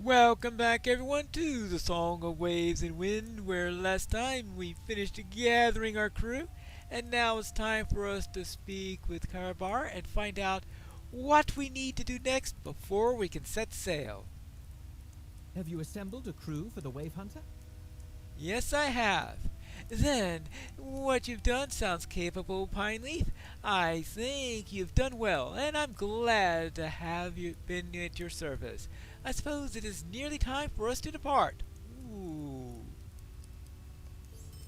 Welcome back, everyone, to the Song of Waves and Wind, where last time we finished gathering our crew, and now it's time for us to speak with TitanBar and find out what we need to do next before we can set sail. Have you assembled a crew for the Wave Hunter? Yes, I have. Then, what you've done sounds capable, Pineleaf. I think you've done well, and I'm glad to have you been at your service. I suppose it is nearly time for us to depart. Ooh.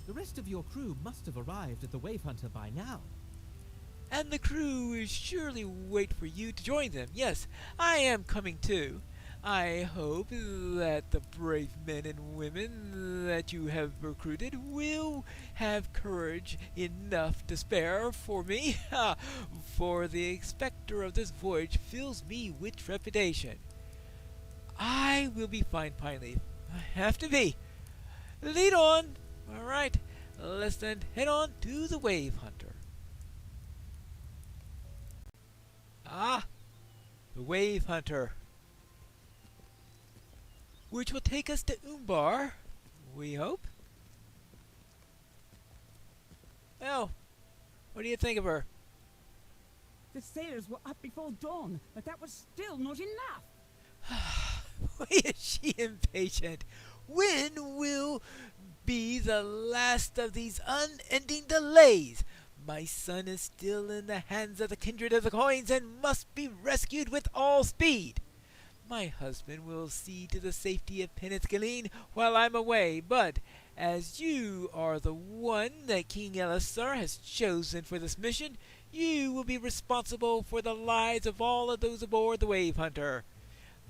The rest of your crew must have arrived at the Wave Hunter by now. And the crew is surely wait for you to join them. Yes, I am coming too. I hope that the brave men and women that you have recruited will have courage enough to spare for me, for the specter of this voyage fills me with trepidation. I will be fine, Pineleaf. I have to be. Lead on! Alright, let's then head on to the Wave Hunter. Ah, the Wave Hunter, which will take us to Umbar, we hope. Well, what do you think of her? The sailors were up before dawn, but that was still not enough. Why is she impatient? When will be the last of these unending delays? My son is still in the hands of the kindred of the coins and must be rescued with all speed. My husband will see to the safety of Penethgaline while I'm away, but as you are the one that King Elisar has chosen for this mission, you will be responsible for the lives of all of those aboard the Wave Hunter.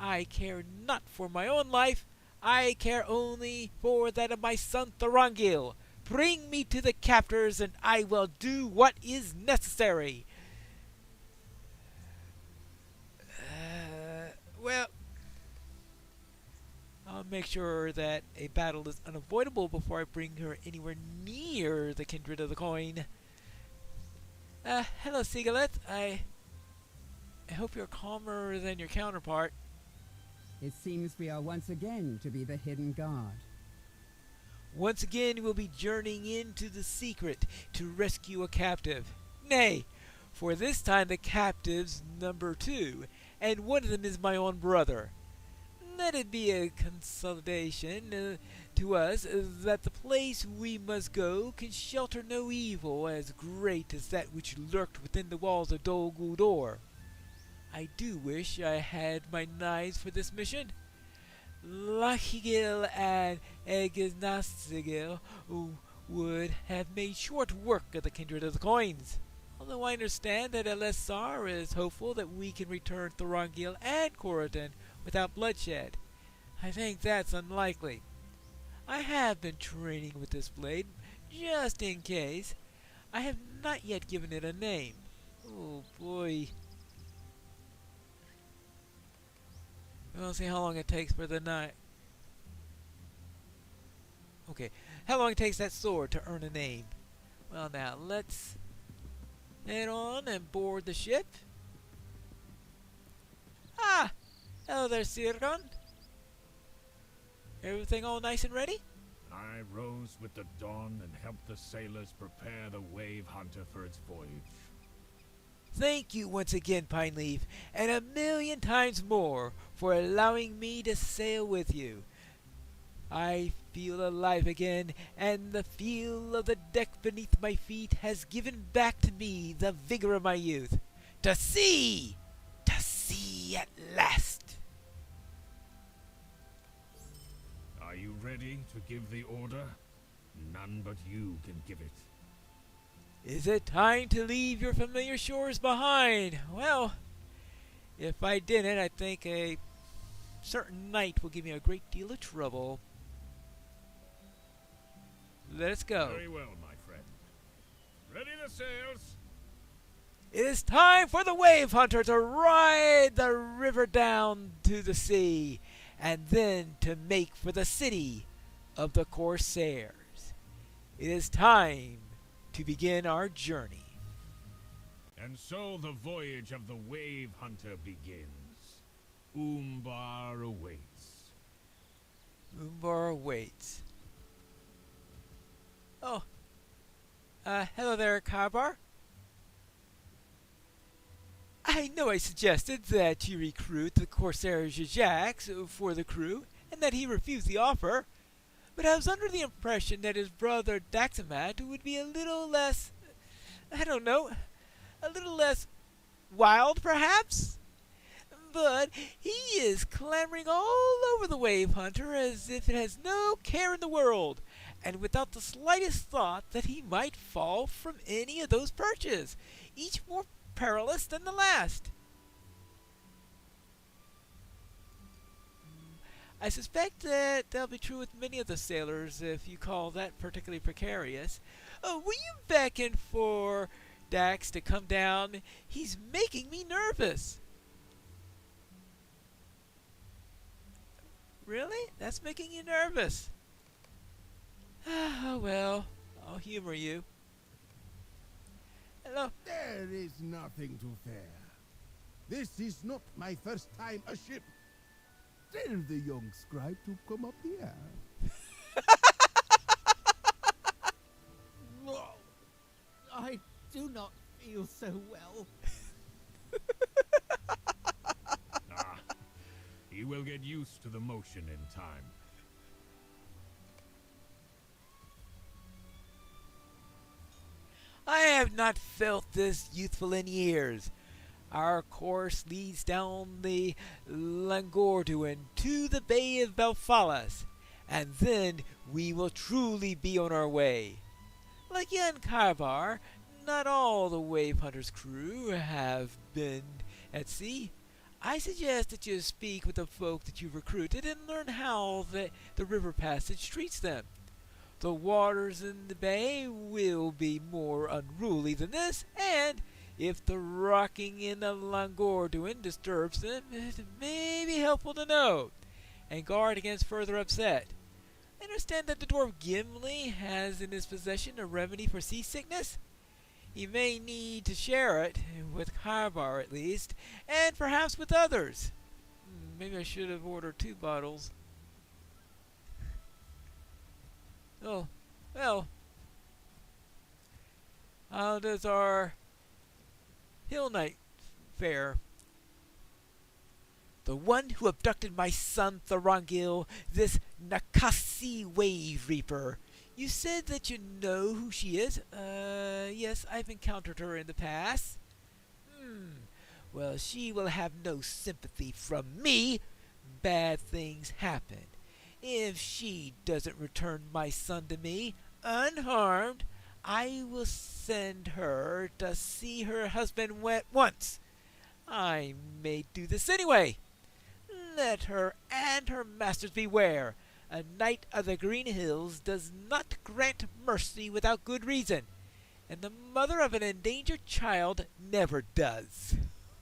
I care not for my own life, I care only for that of my son Thorongil. Bring me to the captors and I will do what is necessary. Well, I'll make sure that a battle is unavoidable before I bring her anywhere near the kindred of the coin. Hello, Sigalet. I hope you're calmer than your counterpart. It seems we are once again to be the hidden guard. Once again we'll be journeying into the secret to rescue a captive. Nay, for this time the captive's number 2, and one of them is my own brother. Let it be a consolidation to us that the place we must go can shelter no evil as great as that which lurked within the walls of Dol Guldur. I do wish I had my knives for this mission. Lachigil and Egiznasigil would have made short work of the kindred of the coins. Although I understand that Elisar is hopeful that we can return Thorongil and Corridon without bloodshed, I think that's unlikely. I have been training with this blade, just in case. I have not yet given it a name. Oh boy. We'll see how long it takes for the night. Okay, how long it takes that sword to earn a name. Well now, let's head on and board the ship. Ah! Hello there, Sirgon. Everything all nice and ready? I rose with the dawn and helped the sailors prepare the Wave Hunter for its voyage. Thank you once again, Pineleaf, and a million times more for allowing me to sail with you. I feel alive again, and the feel of the deck beneath my feet has given back to me the vigor of my youth. To sea! To sea at last! Are you ready to give the order? None but you can give it. Is it time to leave your familiar shores behind? Well, if I didn't, I think a certain night will give me a great deal of trouble. Let's go. Very well, my friend. Ready the sails? It is time for the Wave Hunter to ride the river down to the sea, and then to make for the city of the Corsairs. It is time to begin our journey. And so the voyage of the Wave Hunter begins. Umbar awaits. awaits. Oh, hello there, Carbar. I know I suggested that you recruit the Corsair Jajax for the crew, and that he refused the offer, but I was under the impression that his brother Daxamat would be a little less, I don't know, a little less wild, perhaps? But he is clambering all over the Wave Hunter as if it has no care in the world, and without the slightest thought that he might fall from any of those perches, each more perilous than the last. I suspect that that'll be true with many of the sailors if you call that particularly precarious. Will you beckon for Dax to come down? He's making me nervous. Really? That's making you nervous? Oh well, I'll humor you. Hello. There is nothing to fear. This is not my first time aship. Tell the young scribe to come up here. I do not feel so well. He will get used to the motion in time. I have not felt this youthful in years. Our course leads down the Langorduin to the Bay of Belfalas, and then we will truly be on our way. Like young Carbar, not all the Wave Hunter's crew have been at sea. I suggest that you speak with the folk that you've recruited and learn how the river passage treats them. The waters in the bay will be more unruly than this, and if the rocking in the Langorduin disturbs them, it may be helpful to know, and guard against further upset. I understand that the dwarf Gimli has in his possession a remedy for seasickness. He may need to share it, with Carbar at least, and perhaps with others. Maybe I should have ordered 2 bottles. Oh, well. How does our Hill Knight fare? The one who abducted my son Thorongil, this Nakasi Wave Reaper. You said that you know who she is? Yes, I've encountered her in the past. Well, she will have no sympathy from me. Bad things happen. If she doesn't return my son to me, unharmed, I will send her to see her husband once. I may do this anyway. Let her and her masters beware. A knight of the Green Hills does not grant mercy without good reason, and the mother of an endangered child never does.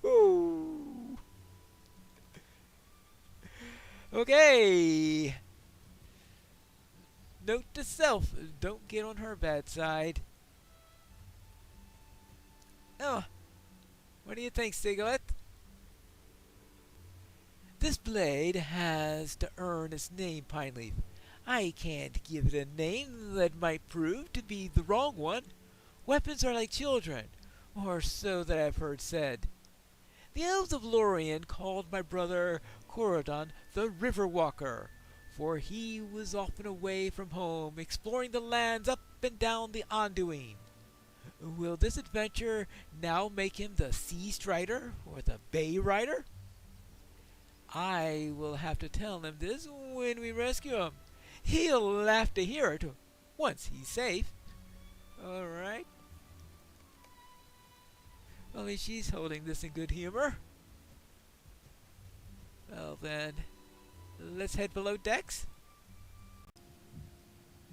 Ooh. Okay. Note to self, don't get on her bad side. Oh, what do you think, Siglet? This blade has to earn its name, Pineleaf. I can't give it a name that might prove to be the wrong one. Weapons are like children, or so that I've heard said. The elves of Lorien called my brother Corridon the River Walker, for he was often away from home, exploring the lands up and down the Anduin. Will this adventure now make him the Sea Strider or the Bay Rider? I will have to tell him this when we rescue him. He'll laugh to hear it once he's safe. All right. Well, at least she's holding this in good humor. Well then, let's head below decks.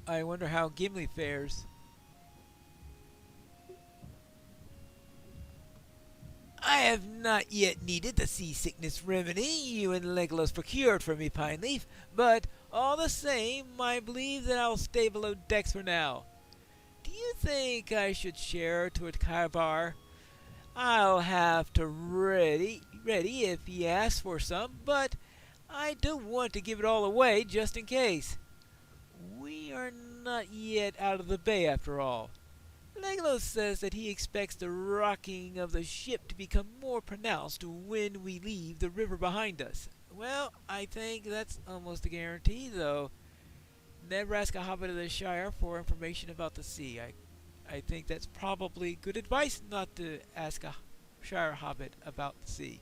I wonder how Gimli fares. I have not yet needed the seasickness remedy you and Legolas procured for me, Pineleaf, but all the same, I believe that I'll stay below decks for now. Do you think I should share to it Carbar? I'll have to ready if he asks for some, but I don't want to give it all away just in case. are not yet out of the bay after all. Legolas says that he expects the rocking of the ship to become more pronounced when we leave the river behind us. Well, I think that's almost a guarantee, though. Never ask a hobbit of the Shire for information about the sea. I think that's probably good advice not to ask a Shire hobbit about the sea.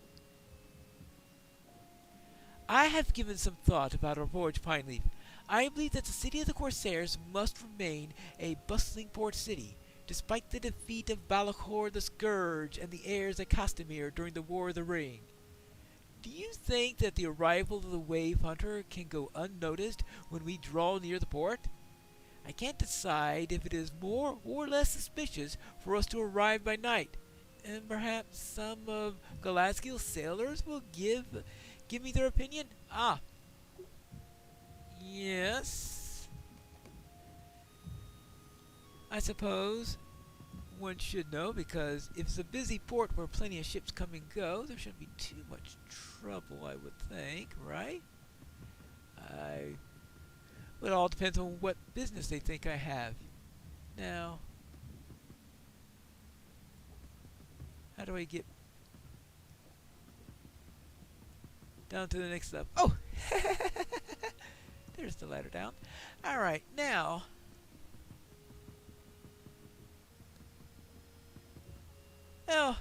I have given some thought about our voyage, Pineleaf. I believe that the city of the Corsairs must remain a bustling port city, despite the defeat of Balahor the Scourge and the heirs of Castamere during the War of the Ring. Do you think that the arrival of the Wave Hunter can go unnoticed when we draw near the port? I can't decide if it is more or less suspicious for us to arrive by night, and perhaps some of Galadriel's sailors will give me their opinion. Ah, yes. I suppose one should know, because if it's a busy port where plenty of ships come and go, there shouldn't be too much trouble, I would think, right? It all depends on what business they think I have. Now, how do I get down to the next level? Oh! There's the ladder down. Alright, now, how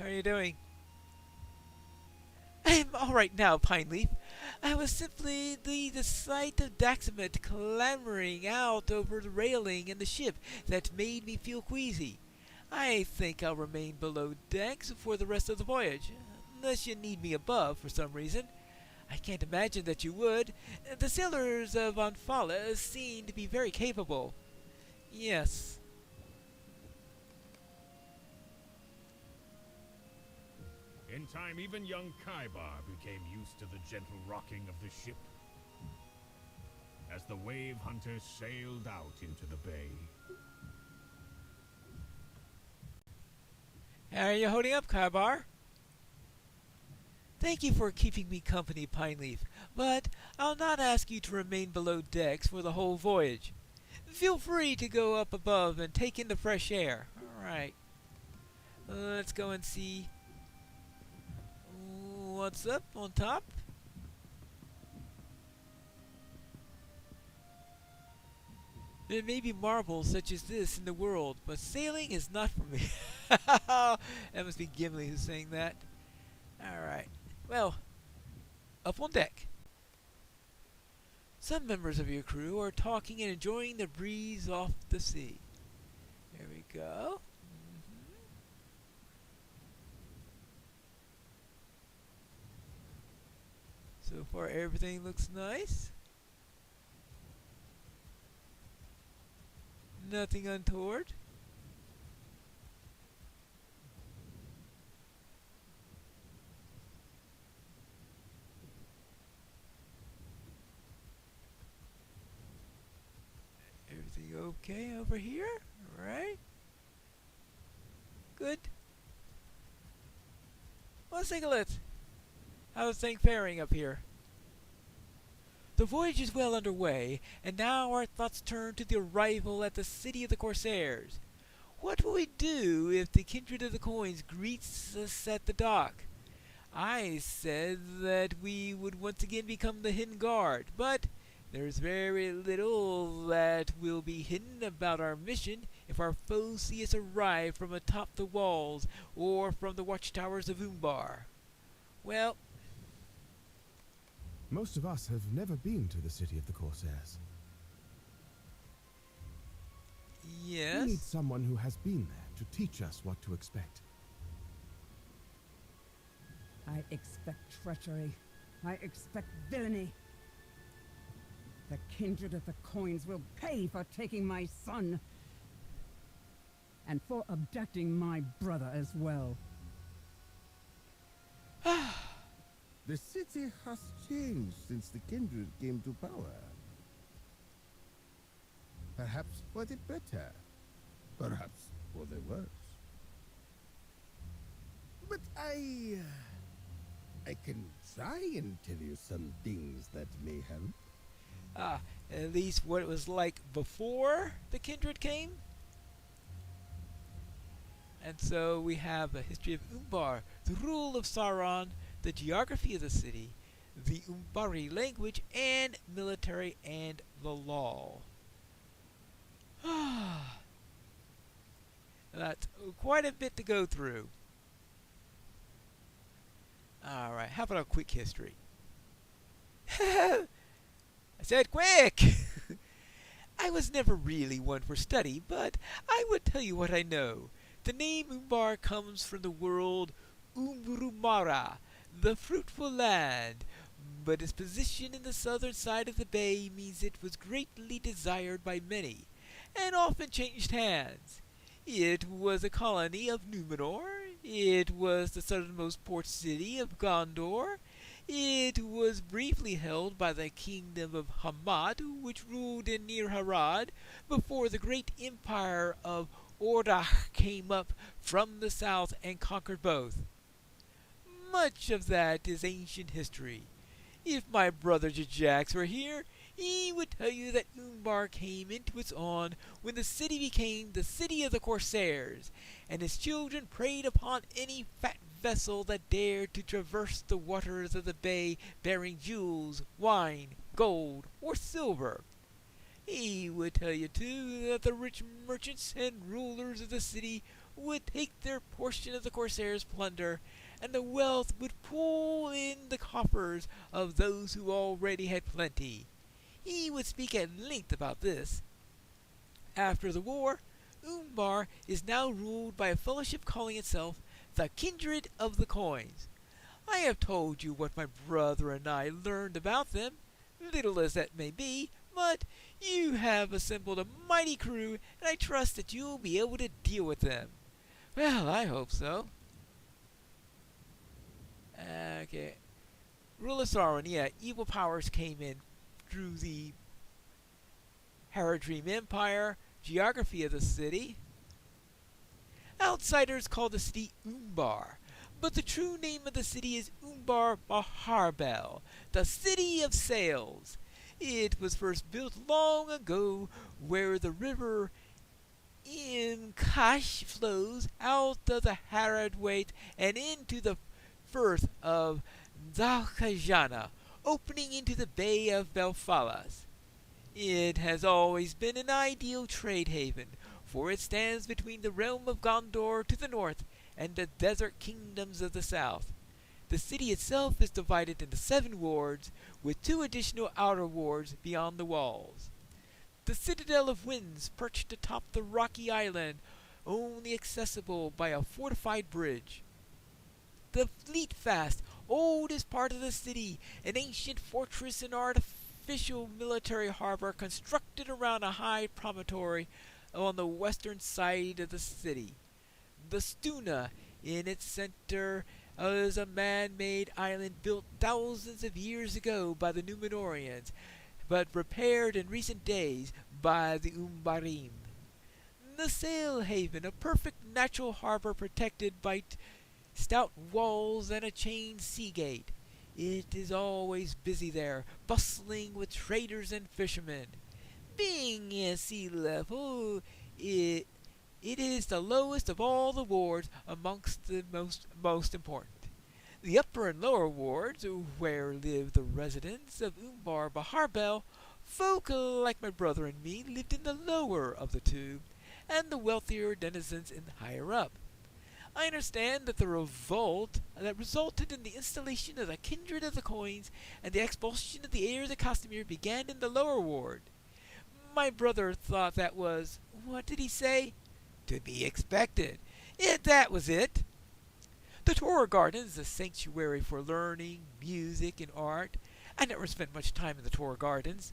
are you doing? I am alright now, Pineleaf. I was simply the sight of Daxamit clambering out over the railing in the ship that made me feel queasy. I think I'll remain below decks for the rest of the voyage, unless you need me above for some reason. I can't imagine that you would. The sailors of Anfala seem to be very capable. Yes. In time, even young Kaibar became used to the gentle rocking of the ship. As the Wave Hunter sailed out into the bay. How are you holding up, Kaibar? Thank you for keeping me company, Pineleaf, but I'll not ask you to remain below decks for the whole voyage. Feel free to go up above and take in the fresh air. Alright. Let's go and see what's up on top. There may be marvels such as this in the world, but sailing is not for me. That must be Gimli who's saying that. Alright. Well, up on deck. Some members of your crew are talking and enjoying the breeze off the sea. There we go. So far everything looks nice. Nothing untoward. Everything okay over here? Alright. Good. Let's take a look. How's things faring up here? The voyage is well underway, and now our thoughts turn to the arrival at the city of the Corsairs. What will we do if the Kindred of the Coins greets us at the dock? I said that we would once again become the hidden guard, but there's very little that will be hidden about our mission if our foes see us arrive from atop the walls or from the watchtowers of Umbar. Well, Most of us have never been to the city of the Corsairs. yes. We need someone who has been there to teach us what to expect. I expect treachery. I expect villainy. The Kindred of the Coins will pay for taking my son. And for abducting my brother as well. The city has changed since the Kindred came to power. Perhaps for the better, perhaps for the worse. But I can I can tell you some things that may help. Ah, at least what it was like before the kindred came. And so we have a history of Umbar, the rule of Sauron, the geography of the city, the Umbari language, and military and the law. That's quite a bit to go through. Alright, how about a quick history? I said quick! I was never really one for study, but I would tell you what I know. The name Umbar comes from the word Umbrumara, the fruitful land, but its position in the southern side of the bay means it was greatly desired by many, and often changed hands. It was a colony of Numenor. It was the southernmost port city of Gondor. It was briefly held by the kingdom of Hamad, which ruled in Near Harad, before the great empire of Ordach came up from the south and conquered both. Much of that is ancient history. If my brother Jajax were here, he would tell you that Umbar came into its own when the city became the city of the Corsairs, and his children preyed upon any fat vessel that dared to traverse the waters of the bay bearing jewels, wine, gold, or silver. He would tell you, too, that the rich merchants and rulers of the city would take their portion of the Corsairs' plunder, and the wealth would pool in the coffers of those who already had plenty. He would speak at length about this. After the war, Umbar is now ruled by a fellowship calling itself the Kindred of the Coins. I have told you what my brother and I learned about them, little as that may be, but you have assembled a mighty crew, and I trust that you'll be able to deal with them. Well, I hope so. Okay. Rule of Sauron, yeah, evil powers came in through the Haradrim Empire, geography of the city. Outsiders call the city Umbar, but the true name of the city is Umbar Baharbel, the city of sails. It was first built long ago where the river Imkash flows out of the Haradwait and into the firth of Zalkajana, opening into the Bay of Belfalas. It has always been an ideal trade haven, for it stands between the realm of Gondor to the north and the desert kingdoms of the south. The city itself is divided into 7 wards, with 2 additional outer wards beyond the walls. The Citadel of Winds, perched atop the rocky island, only accessible by a fortified bridge. The Fleetfast, oldest part of the city, an ancient fortress and artificial military harbor constructed around a high promontory on the western side of the city. The Stuna, in its center, is a man-made island built thousands of years ago by the Númenóreans, but repaired in recent days by the Umbarim. The Sail Haven, a perfect natural harbor protected by stout walls and a chained sea gate. It is always busy there, bustling with traders and fishermen. Being at sea level, it is the lowest of all the wards amongst the most important. The upper and lower wards, where live the residents of Umbar Baharbel, folk like my brother and me lived in the lower of the two, and the wealthier denizens in the higher up. I understand that the revolt that resulted in the installation of the Kindred of the Coins and the expulsion of the heirs of Castamere began in the lower ward. My brother thought that was, what did he say? To be expected. That was it. The Torah Garden is a sanctuary for learning, music, and art. I never spent much time in the Torah Gardens.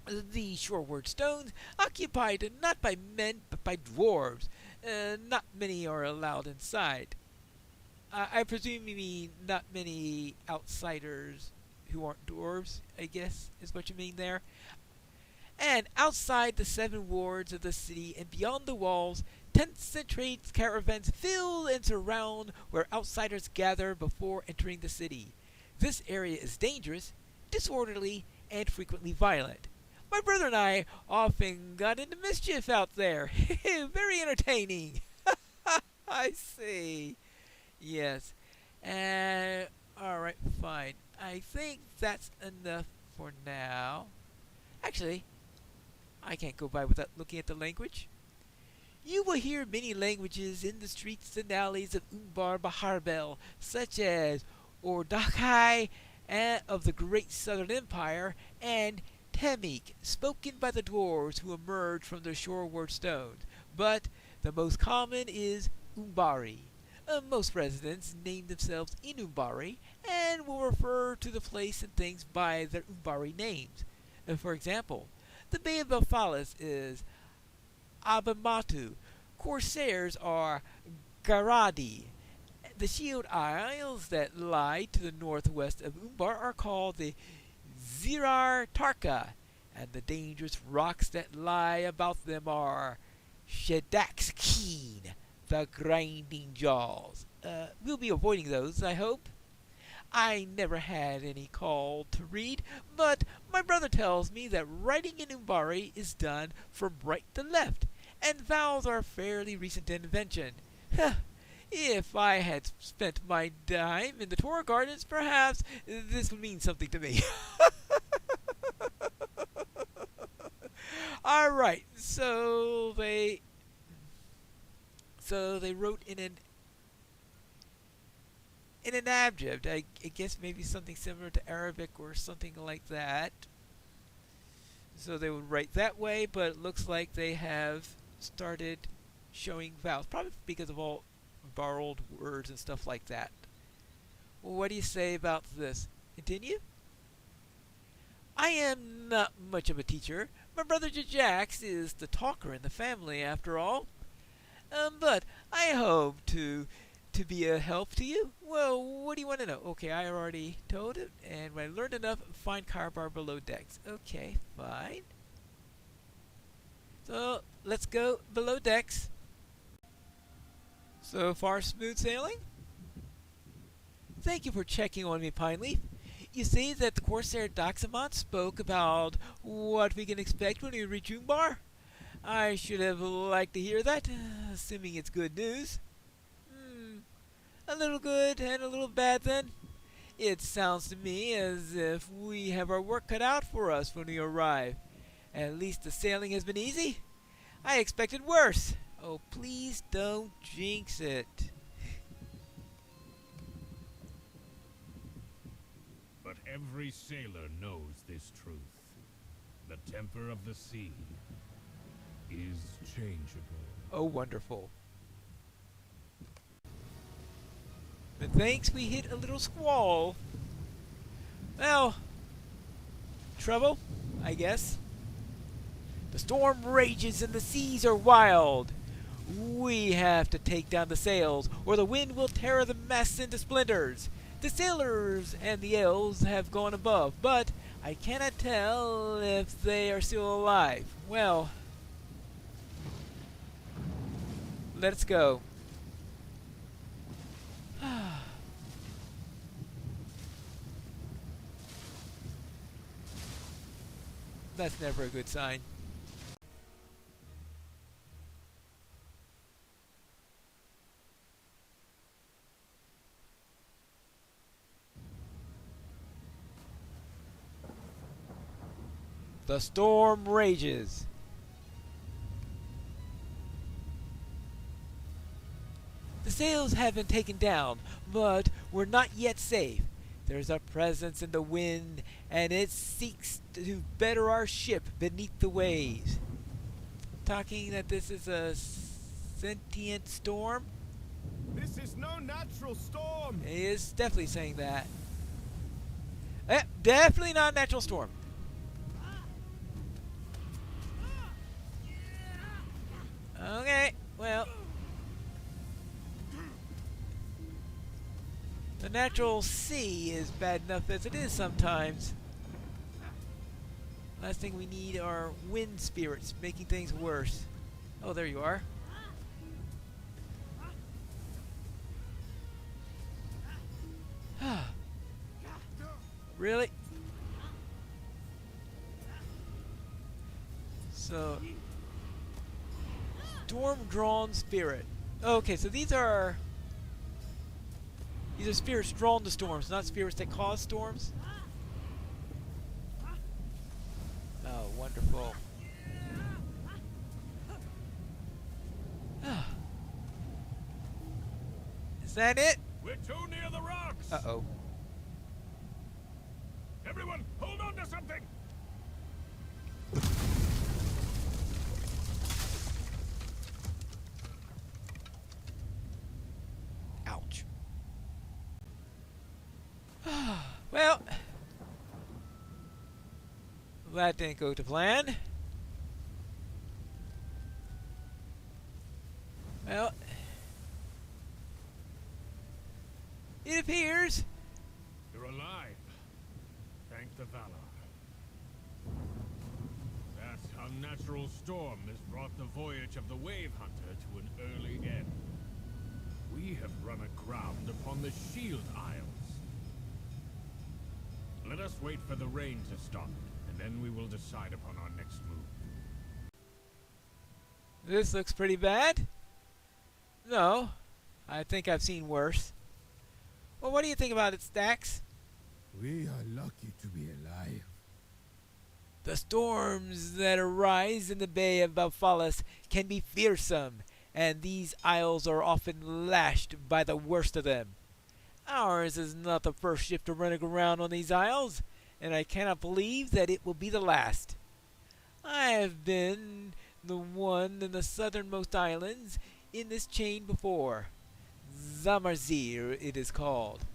The shoreward stones, occupied not by men but by dwarves. Not many are allowed inside. I presume you mean not many outsiders who aren't dwarves, I guess is what you mean there. And outside the 7 wards of the city and beyond the walls, tents and trade caravans fill and surround where outsiders gather before entering the city. This area is dangerous, disorderly, and frequently violent. My brother and I often got into mischief out there. Very entertaining. I see. Yes. Alright, fine. I think that's enough for now. Actually, I can't go by without looking at the language. You will hear many languages in the streets and alleys of Umbar Baharbel, such as Ordakai of the Great Southern Empire and Temik, spoken by the dwarves who emerged from their shoreward stones. But the most common is Umbari. Most residents name themselves in Umbari and will refer to the place and things by their Umbari names. For example, the Bay of Belfalis is Abamatu. Corsairs are Garadi. The Shield Isles that lie to the northwest of Umbar are called the Zirar Tarka, and the dangerous rocks that lie about them are Shedak's Keen, the Grinding Jaws. We'll be avoiding those, I hope. I never had any call to read, but my brother tells me that writing in Umbari is done from right to left, and vowels are a fairly recent invention. If I had spent my time in the Torah Gardens, perhaps this would mean something to me. All right, so they wrote in an abjad. I guess maybe something similar to Arabic or something like that. So they would write that way, but it looks like they have started showing vowels, probably because of all borrowed words and stuff like that. Well, what do you say about this? Continue? I am not much of a teacher. My brother Jax is the talker in the family, after all. But I hope to be a help to you. Well, what do you want to know? Okay, I already told it, and when I learned enough, find Carbar below decks. Okay, fine. So, let's go below decks. So far, smooth sailing? Thank you for checking on me, Pineleaf. You see that the Corsair Doxamont spoke about what we can expect when we reach Umbar? I should have liked to hear that, assuming it's good news. A little good and a little bad then. It sounds to me as if we have our work cut out for us when we arrive. At least the sailing has been easy. I expected worse. Oh, please don't jinx it. But every sailor knows this truth. The temper of the sea is changeable. Oh, wonderful. Methinks we hit a little squall. Well, trouble, I guess. The storm rages and the seas are wild. We have to take down the sails, or the wind will tear the masts into splinters. The sailors and the elves have gone above, but I cannot tell if they are still alive. Well, let's go. That's never a good sign. The storm rages. The sails have been taken down, but we're not yet safe. There's a presence in the wind, and it seeks to better our ship beneath the waves. Talking that this is a sentient storm? This is no natural storm. He is definitely saying that. Definitely not a natural storm. Okay, well. The natural sea is bad enough as it is sometimes. Last thing we need are wind spirits making things worse. Oh, there you are. Really? So, storm-drawn spirit. Okay, so these are spirits drawn to storms, not spirits that cause storms. Oh, wonderful. Is that it? We're too near the rocks! Uh-oh. Everyone, hold on to something! Ouch. Well, that didn't go to plan. Well, it appears. You're alive. Thank the Valor. That unnatural storm has brought the voyage of the Wave Hunter to an early end. We have run aground upon the Shield Isles. Let us wait for the rain to stop, and then we will decide upon our next move. This looks pretty bad. No, I think I've seen worse. Well, what do you think about it, Stax? We are lucky to be alive. The storms that arise in the Bay of Balfalas can be fearsome, and these isles are often lashed by the worst of them. Ours is not the first ship to run aground on these isles, and I cannot believe that it will be the last. I have been the one in the southernmost islands in this chain before. Zamarzir it is called.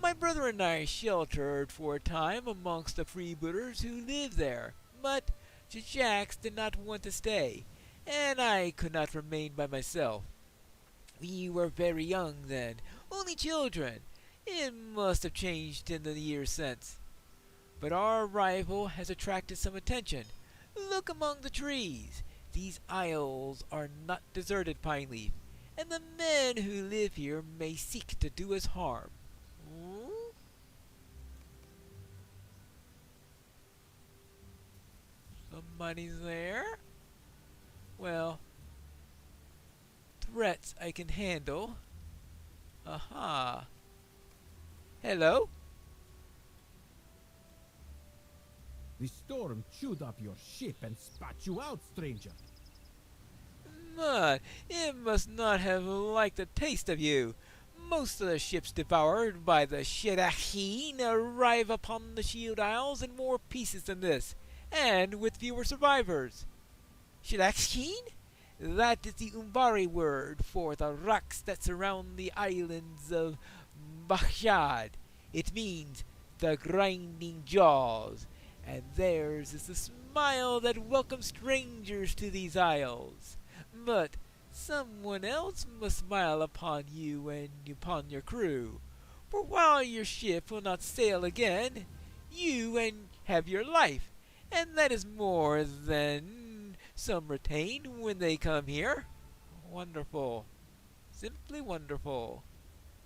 My brother and I sheltered for a time amongst the freebooters who lived there, but Jax did not want to stay, and I could not remain by myself. We were very young then, only children. It must have changed in the years since. But our arrival has attracted some attention. Look among the trees. These isles are not deserted, Pineleaf, and the men who live here may seek to do us harm. Somebody's there? Well, threats I can handle. Aha. Hello? The storm chewed up your ship and spat you out, stranger. But it must not have liked the taste of you. Most of the ships devoured by the Shedacheen arrive upon the Shield Isles in more pieces than this, and with fewer survivors. Shedacheen? That is the Umbari word for the rocks that surround the islands of Bachad. It means the grinding jaws, and theirs is the smile that welcomes strangers to these isles. But someone else must smile upon you and upon your crew, for while your ship will not sail again, you and have your life, and that is more than some retain when they come here. Wonderful. Simply wonderful.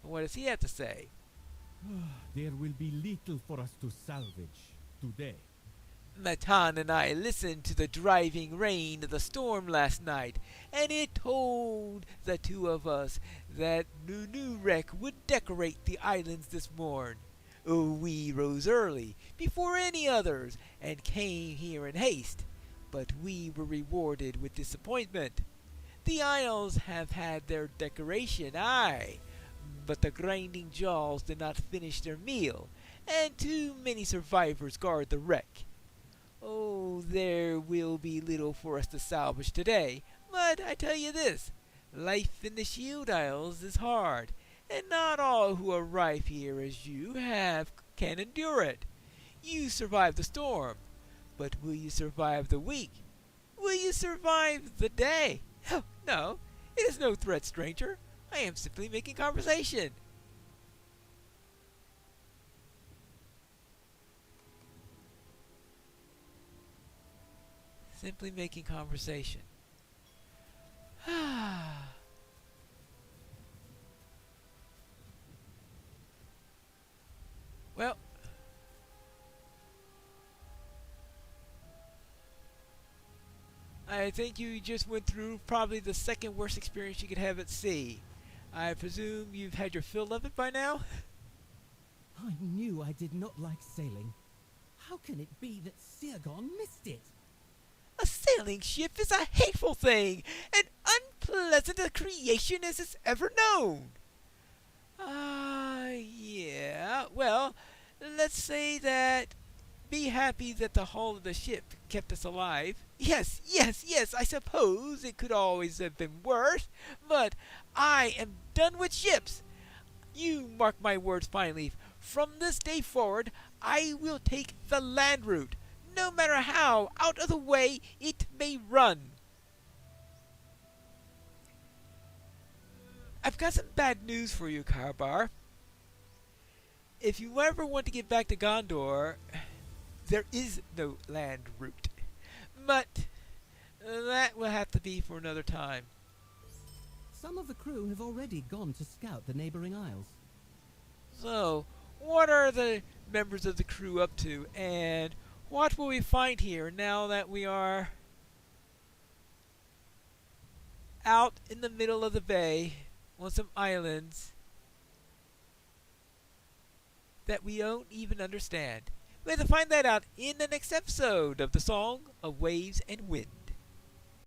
What does he have to say? There will be little for us to salvage today. Matan and I listened to the driving rain of the storm last night, and it told the two of us that Nunurek would decorate the islands this morn. We rose early, before any others, and came here in haste, but we were rewarded with disappointment. The isles have had their decoration, aye, but the grinding jaws did not finish their meal, and too many survivors guard the wreck. Oh, there will be little for us to salvage today, but I tell you this, life in the Shield Isles is hard, and not all who arrive here as you have can endure it. You survived the storm, but will you survive the week? Will you survive the day? Oh, no, it is no threat, stranger. I am simply making conversation. Simply making conversation. Well, I think you just went through probably the second worst experience you could have at sea. I presume you've had your fill of it by now? I knew I did not like sailing. How can it be that Seagon missed it? A sailing ship is a hateful thing, an unpleasant a creation as it's ever known. Yeah. Well, let's say that be happy that the hull of the ship kept us alive. Yes, I suppose it could always have been worse, but I am done with ships. You mark my words, Fine Leaf. From this day forward, I will take the land route, no matter how out of the way it may run. I've got some bad news for you, Karbar. If you ever want to get back to Gondor, there is no land route. But that will have to be for another time. Some of the crew have already gone to scout the neighboring isles. So, what are the members of the crew up to, and what will we find here now that we are out in the middle of the bay on some islands that we don't even understand? We have to find that out in the next episode of The Song of Waves and Wind.